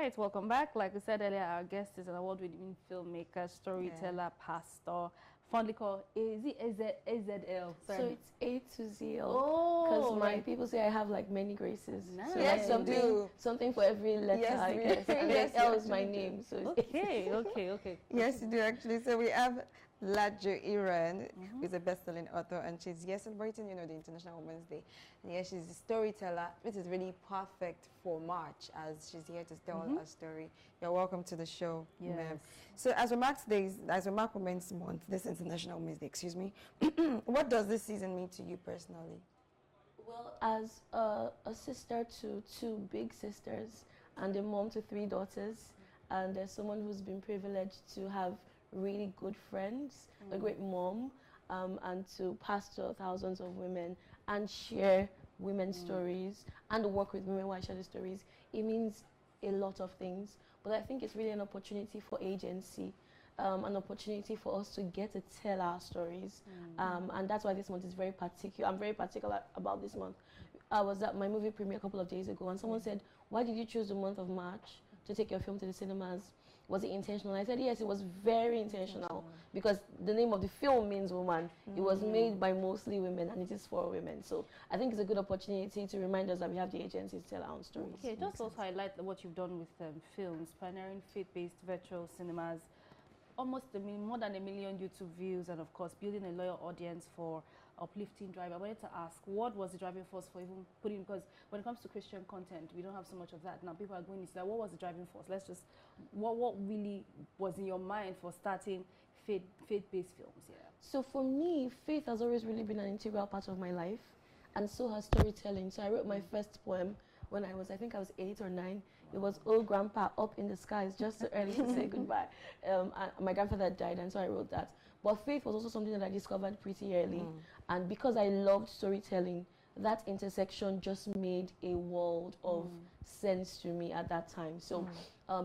right, welcome back. Like I said earlier, our guest is an award-winning filmmaker, storyteller, pastor, fondly called AZL. Sorry. So it's A to Z L. Oh, because my people say I have like many graces. Nice. So Yes, like you do. something for every letter, Yes, I you guess. do. And Yes, then L you is my actually name. do. So it's Okay. Yes, you do actually. So we have Lajo Iran, who's a best-selling author, and she's celebrating, the International Women's Day. And yes, she's a storyteller, which is really perfect for March, as she's here to tell her story. You're welcome to the show, ma'am. Yes. So as we mark Women's Month, this International Women's Day, excuse me, what does this season mean to you personally? Well, as a sister to two big sisters and a mom to three daughters, and as someone who's been privileged to have really good friends, a great mom, and to pastor thousands of women and share women's stories and work with women while I share the stories, it means a lot of things. But I think it's really an opportunity for agency. An opportunity for us to get to tell our stories, and that's why this month is very particular. I'm very particular about this month. I was at my movie premiere a couple of days ago, and someone said, "Why did you choose the month of March to take your film to the cinemas? Was it intentional?" I said, "Yes, it was very intentional because the name of the film means woman. It was made by mostly women, and it is for women. So I think it's a good opportunity to remind us that we have the agency to tell our own stories." Okay, just also highlight what you've done with films, pioneering faith-based virtual cinemas, almost more than 1 million YouTube views, and of course building a loyal audience for Uplifting Drive. I wanted to ask, what was the driving force for even putting, because when it comes to Christian content, we don't have so much of that now. People are going into that. What was the driving force? Let's just, what really was in your mind for starting faith-based films? Yeah. So for me, faith has always really been an integral part of my life, and so has storytelling. So I wrote my first poem when I was 8 or 9. It was "Oh Grandpa, up in the skies, just so early to say goodbye." And my grandfather died, and so I wrote that. But faith was also something that I discovered pretty early, and because I loved storytelling, that intersection just made a world of sense to me at that time. So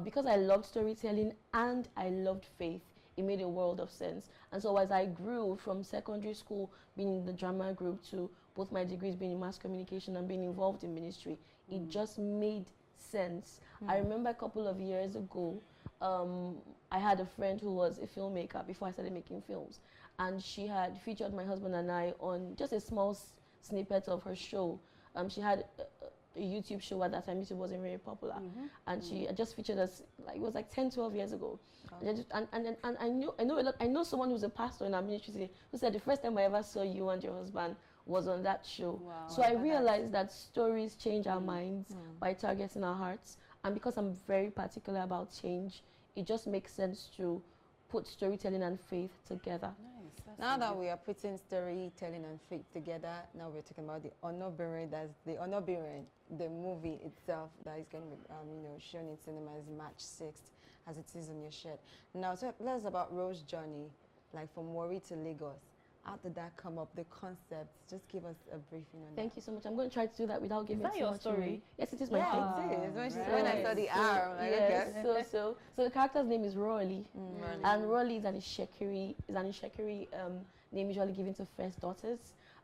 because I loved storytelling and I loved faith, it made a world of sense. And so as I grew from secondary school, being in the drama group, to both my degrees being in mass communication and being involved in ministry, it just made sense. I remember a couple of years ago, I had a friend who was a filmmaker before I started making films, and she had featured my husband and I on just a small snippet of her show. She had a YouTube show at that time. YouTube wasn't very popular, and she just featured us, like it was like 10-12 years ago. And I know someone who's a pastor in our ministry who said the first time I ever saw you and your husband was on that show. Wow. So I realized that stories change our minds by targeting our hearts, and because I'm very particular about change, it just makes sense to put storytelling and faith together. Nice. Now that we are putting storytelling and faith together, now we're talking about the Honor Bearing. That's the Honor Bearing, the movie itself that is going to be shown in cinemas March 6th, as it is on your shirt. Now, so tell us about Rose's journey, like from Warri to Lagos. How did that come up? The concepts. Just give us a briefing on that. Thank you so much. I'm going to try to do that without giving that too your much story? away. Yes, it is my story. It is. When I saw the R, I'm like, yes, okay. so the character's name is Rolly, and Rolly is an Ishekiri name usually given to first daughters.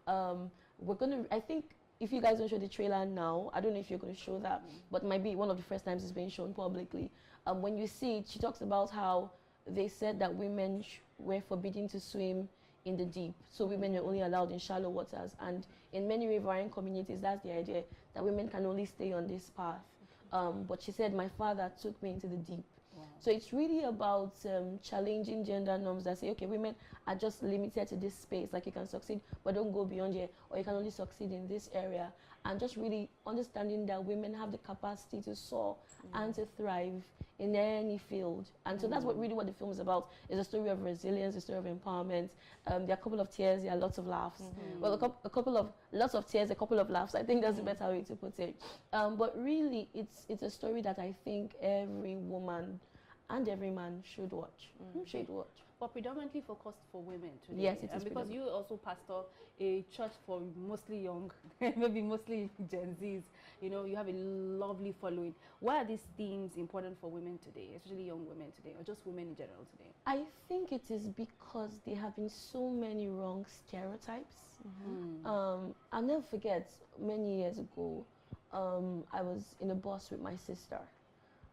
I think if you guys don't show the trailer now, I don't know if you're going to show that, but it might be one of the first times it's being shown publicly. When you see it, she talks about how they said that women were forbidden to swim in the deep, so women are only allowed in shallow waters, and in many riverine communities that's the idea, that women can only stay on this path. But she said, my father took me into the deep. Wow. So it's really about challenging gender norms that say, okay, women are just limited to this space, like you can succeed but don't go beyond here, or you can only succeed in this area, and just really understanding that women have the capacity to soar and to thrive in any field. And so that's what the film is about. It's a story of resilience, a story of empowerment. There are a couple of tears, there are lots of laughs. Well, lots of tears, a couple of laughs. I think that's the better way to put it. But really, it's a story that I think every woman and every man should watch. But predominantly focused for women today. Yes, it is. And because you also pastor a church for mostly young, maybe mostly Gen Zs, you have a lovely following. Why are these themes important for women today, especially young women today, or just women in general today? I think it is because there have been so many wrong stereotypes. I'll never forget, many years ago, I was in a bus with my sister,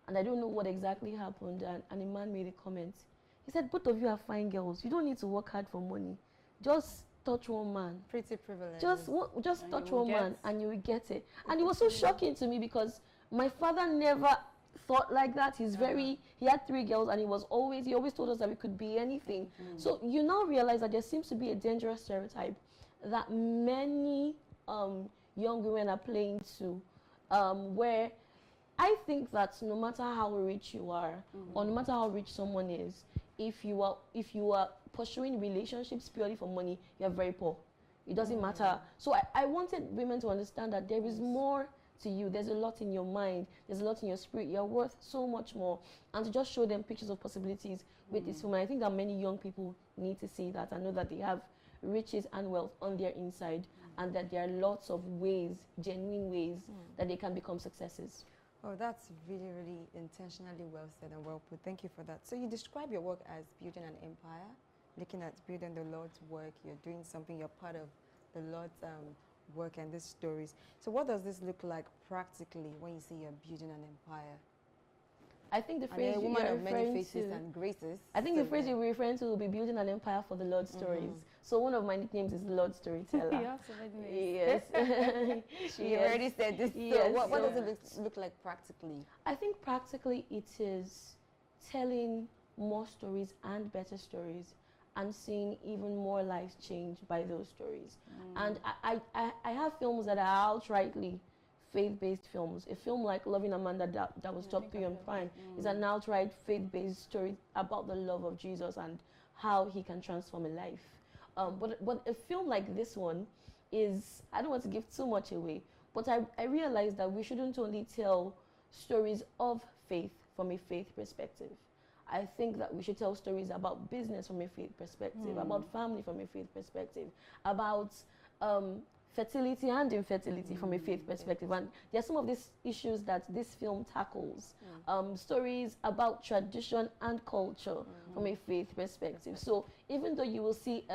and I don't know what exactly happened. And a man made a comment. He said, "Both of you are fine girls. You don't need to work hard for money. Just touch one man. Pretty privileged. Just And touch you will one man, get- and you will get it." And it was so shocking to me because my father never thought like that. He had 3 girls, and he always told us that we could be anything. So you now realize that there seems to be a dangerous stereotype that many young women are playing to, where I think that no matter how rich you are, or no matter how rich someone is, if you are pursuing relationships purely for money, you're very poor. It doesn't matter. So I wanted women to understand that there is more to you. There's a lot in your mind. There's a lot in your spirit. You're worth so much more. And to just show them pictures of possibilities with this film. And I think that many young people need to see that and know that they have riches and wealth on their inside, and that there are lots of ways, genuine ways, that they can become successes. Oh, that's really, really intentionally well said and well put. Thank you for that. So you describe your work as building an empire, looking at building the Lord's work. You're doing something, you're part of the Lord's work and these stories. So what does this look like practically when you say you're building an empire? I think the And phrase a you're woman of many referring faces to, and graces. I think So the phrase you're referring to will be building an empire for the Lord stories. So one of my nicknames is the Lord Storyteller. You have so many names. Yes. She Yes. already said this. Yes. So what does So- it look like practically? I think practically it is telling more stories and better stories, and seeing even more lives changed by those stories. And I have films that are outrightly faith-based films. A film like Loving Amanda that was top 3 on Prime is an outright faith-based story about the love of Jesus and how he can transform a life. But a film like this one is, I don't want to give too much away, but I realized that we shouldn't only tell stories of faith from a faith perspective. I think that we should tell stories about business from a faith perspective, about family from a faith perspective, about fertility and infertility from a faith perspective. And there are some of these issues that this film tackles. Stories about tradition and culture from a faith perspective. So even though you will see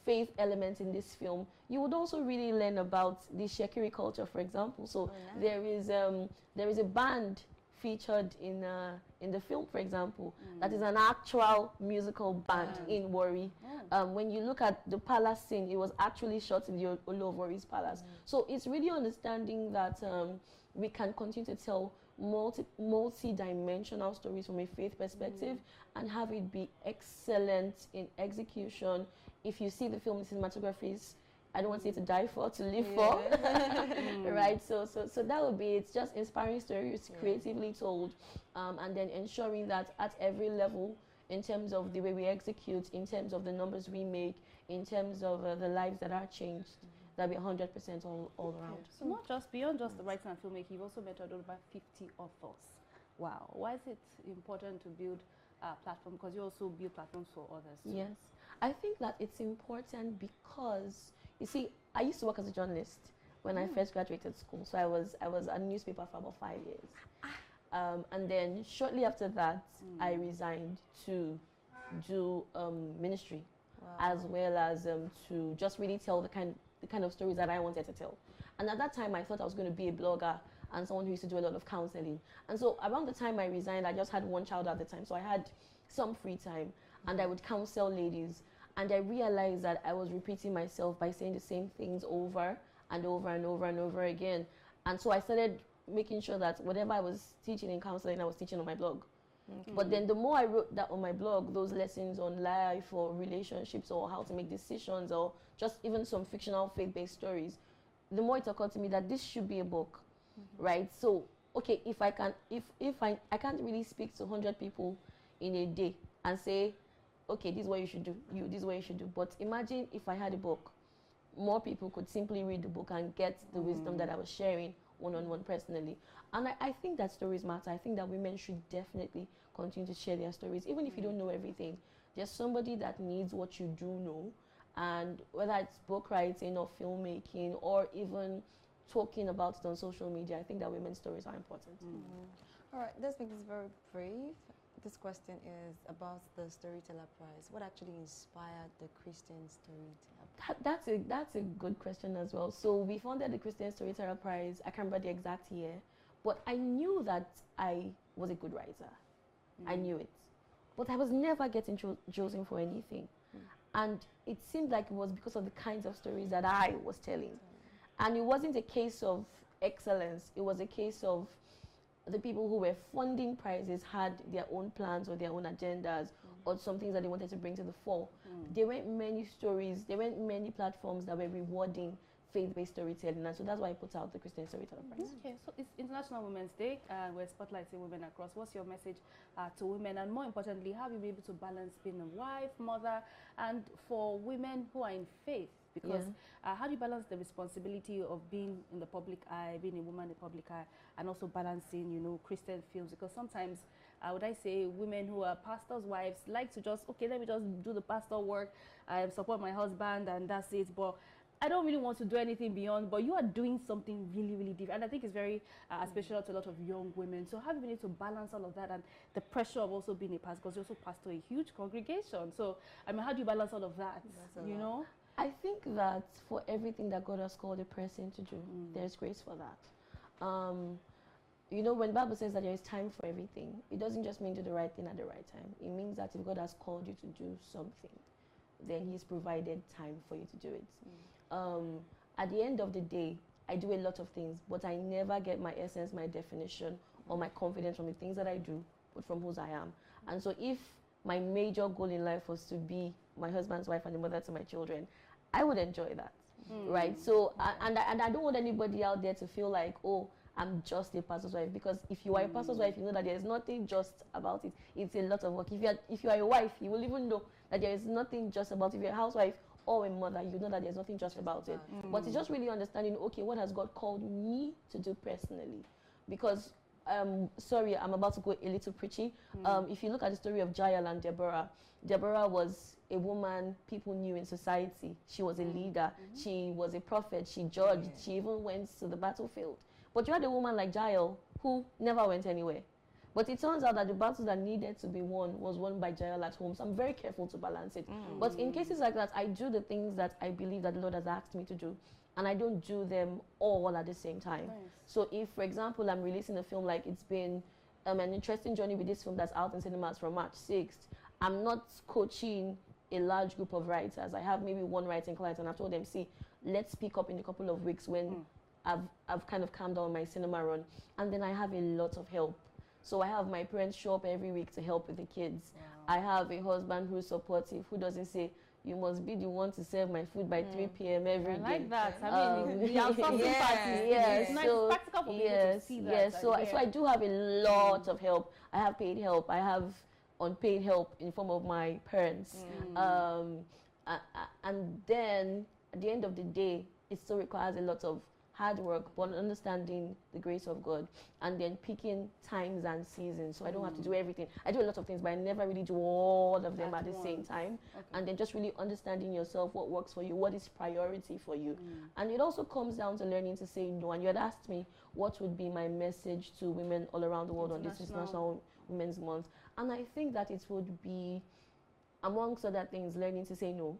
faith elements in this film, you would also really learn about the Shekiri culture, for example. So there is a band featured in the film, for example, that is an actual musical band in Warri. When you look at the palace scene, it was actually shot in the Olo of Warri's palace. So it's really understanding that we can continue to tell multi-dimensional stories from a faith perspective and have it be excellent in execution. If you see the film, the cinematography, I don't want it to die for, to live for, right? So that would be, it's just inspiring stories creatively told, and then ensuring that at every level, in terms of the way we execute, in terms of the numbers we make, in terms of the lives that are changed, that be 100% all around. So not just beyond just the writing and filmmaking, you've also mentored over 50 authors. Wow. Why is it important to build a platform? Because you also build platforms for others. Yes, I think that it's important because, you see, I used to work as a journalist when I first graduated school. So I was at a newspaper for about 5 years. And then shortly after that, I resigned to do ministry, as well as to just really tell the kind of stories that I wanted to tell. And at that time, I thought I was going to be a blogger and someone who used to do a lot of counseling. And so around the time I resigned, I just had one child at the time. So I had some free time, and I would counsel ladies. And I realized that I was repeating myself by saying the same things over and over and over and over again. And so I started making sure that whatever I was teaching in counseling, I was teaching on my blog. But then the more I wrote that on my blog, those lessons on life or relationships or how to make decisions or just even some fictional faith-based stories, the more it occurred to me that this should be a book, right? So, okay, if I can't really speak to 100 people in a day and say, okay, this is what you should do, this is what you should do. But imagine if I had a book, more people could simply read the book and get the wisdom that I was sharing one-on-one personally. And I think that stories matter. I think that women should definitely continue to share their stories, even if you don't know everything. There's somebody that needs what you do know, and whether it's book writing or filmmaking or even talking about it on social media, I think that women's stories are important. All right, let's make this very brief. This question is about the Storyteller Prize. What actually inspired the Christian Storyteller? That's a good question as well. So we founded the Christian Storyteller Prize. I can't remember the exact year, But I knew that I was a good writer. I knew it. But I was never getting chosen for anything. And it seemed like it was because of the kinds of stories that I was telling. And it wasn't a case of excellence. It was a case of the people who were funding prizes had their own plans or their own agendas or some things that they wanted to bring to the fore. There weren't many stories, there weren't many platforms that were rewarding faith-based storytelling, and so that's why I put out the Christian Storyteller Prize. Okay, so it's International Women's Day, and we're spotlighting women across. What's your message to women, and more importantly, how have you been able to balance being a wife, mother, and for women who are in faith? Because how do you balance the responsibility of being in the public eye, being a woman in the public eye, and also balancing, you know, Christian films? Because sometimes, would I say, women who are pastors' wives like to just, okay, let me just do the pastor work, support my husband, and that's it. But I don't really want to do anything beyond, but you are doing something really, really different. And I think it's very special to a lot of young women. So how have you been able to balance all of that and the pressure of also being a pastor, because you also pastor a huge congregation. So, I mean, how do you balance all of that, you know? I think that for everything that God has called a person to do, there's grace for that. You know, when the Bible says that there is time for everything, it doesn't just mean do the right thing at the right time. It means that if God has called you to do something, then He's provided time for you to do it. At the end of the day, I do a lot of things, but I never get my essence, my definition, or my confidence from the things that I do, but from who I am. And so if my major goal in life was to be my husband's wife and the mother to my children, I would enjoy that, right? So, and I don't want anybody out there to feel like, oh, I'm just a pastor's wife, because if you are a pastor's wife, you know that there's nothing just about it. It's a lot of work. If you are a wife, you will even know that there is nothing just about it. If you're a housewife or a mother, you know that there's nothing just about it. But it's just really understanding, okay, what has God called me to do personally? Because, sorry, I'm about to go a little preachy. If you look at the story of Jael and Deborah, Deborah was a woman people knew in society. She was a leader. She was a prophet. She judged. She even went to the battlefield. But you had a woman like Jael who never went anywhere. But it turns out that the battle that needed to be won was won by Jael at home. So I'm very careful to balance it. But in cases like that, I do the things that I believe that the Lord has asked me to do. And I don't do them all at the same time. Nice. So if, for example, I'm releasing a film, like it's been an interesting journey with this film that's out in cinemas from March 6th, I'm not coaching a large group of writers. I have maybe one writing client, and I've told them, see, let's pick up in a couple of weeks when I've kind of calmed down my cinema run. And then I have a lot of help. So I have my parents show up every week to help with the kids. Wow. I have a husband who's supportive, who doesn't say, you must be the one to serve my food by 3 p.m. every day. I like that. I mean, the outsourcing parties. Yes, It's nice, so, practical for people to see that. Yes, so I do have a lot of help. I have paid help. I have unpaid help in form of my parents. And then, at the end of the day, it still requires a lot of hard work, but understanding the grace of God, and then picking times and seasons. So I don't have to do everything. I do a lot of things, but I never really do all of them at the same time. Okay. And then just really understanding yourself, what works for you, what is priority for you. And it also comes down to learning to say no. And you had asked me what would be my message to women all around the world on this International Women's Month. And I think that it would be, amongst other things, learning to say no.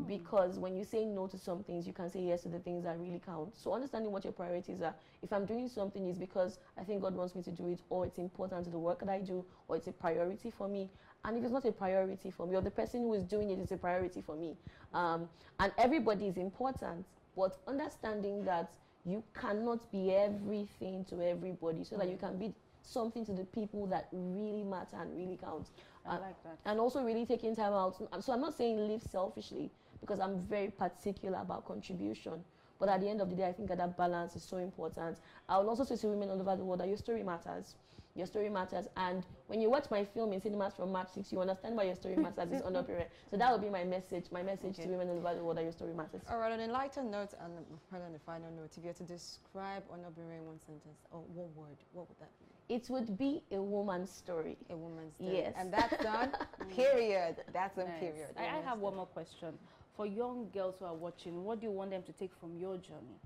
Because when you say no to some things, you can say yes to the things that really count. So understanding what your priorities are. If I'm doing something, it's because I think God wants me to do it, or it's important to the work that I do, or it's a priority for me. And if it's not a priority for me, or the person who is doing it is a priority for me, and everybody is important, but understanding that you cannot be everything to everybody, so that you can be something to the people that really matter and really count. I like that. And also really taking time out. So I'm not saying live selfishly, because I'm very particular about contribution. But at the end of the day, I think that balance is so important. I will also say to women all over the world that your story matters. Your story matters. And when you watch my film in cinemas from March 6, you understand why your story matters is under period. So that would be my message to women all over the world, that your story matters. All right, on a lighter note, and probably on the final note, if you had to describe Onobiri in one sentence, or one word, what would that be? It would be a woman's story. A woman's story. Yes. And that's done, period. That's on period. I have one more question. For young girls who are watching, what do you want them to take from your journey?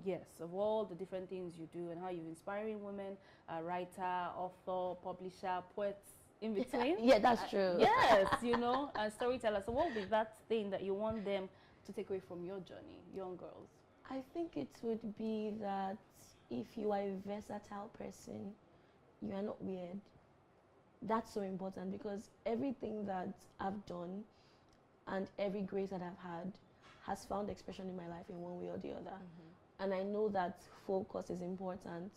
Yes, of all the different things you do and how you're inspiring women, writer, author, publisher, poets, in between. Yeah, that's true. Yes, you know, and storyteller. So what would be that thing that you want them to take away from your journey, young girls? I think it would be that if you are a versatile person, you are not weird. That's so important because everything that I've done and every grace that I've had has found expression in my life in one way or the other. And I know that focus is important,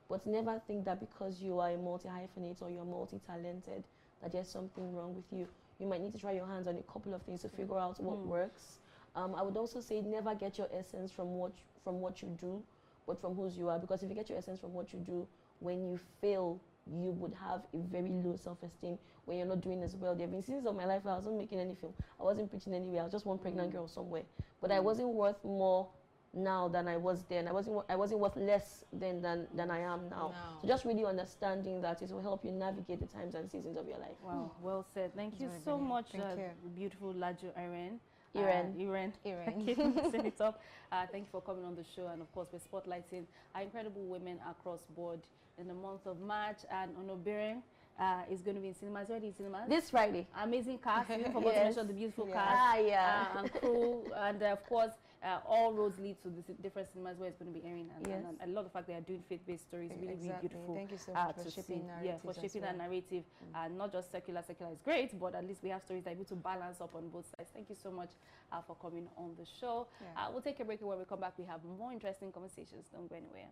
but never think that because you are a multi-hyphenate or you're multi-talented, that there's something wrong with you. You might need to try your hands on a couple of things to figure out what works. I would also say never get your essence from what you do, but from whose you are. Because if you get your essence from what you do, when you fail, you would have a very low self-esteem when you're not doing as well. There have been seasons of my life where I wasn't making any film. I wasn't preaching anywhere. I was just one pregnant girl somewhere. But I wasn't worth more now than I was then. I wasn't worth less then than I am now. So just really understanding that it will help you navigate the times and seasons of your life. Wow, well said. Thank you Very so brilliant. much, Thank you. beautiful Lajo Irene. Irene. Thank you for setting it up. Thank you for coming on the show, and of course, we're spotlighting our incredible women across board in the month of March. And Onobirin is going to be in cinemas. Already in cinemas. This Friday. Amazing cast. You forgot to Yes. mention the beautiful Yes. cast. Yeah. And crew, and of course, all roads lead to the different cinemas where it's going to be airing. And, Yes. and I love the fact they are doing faith-based stories. Really, really Exactly. beautiful. Thank you so much for to shaping see. narratives Yeah, for as shaping that well. narrative. And not just secular is great, but at least we have stories that are able to balance up on both sides. Thank you so much for coming on the show. Yeah. We'll take a break, and when we come back, we have more interesting conversations. Don't go anywhere.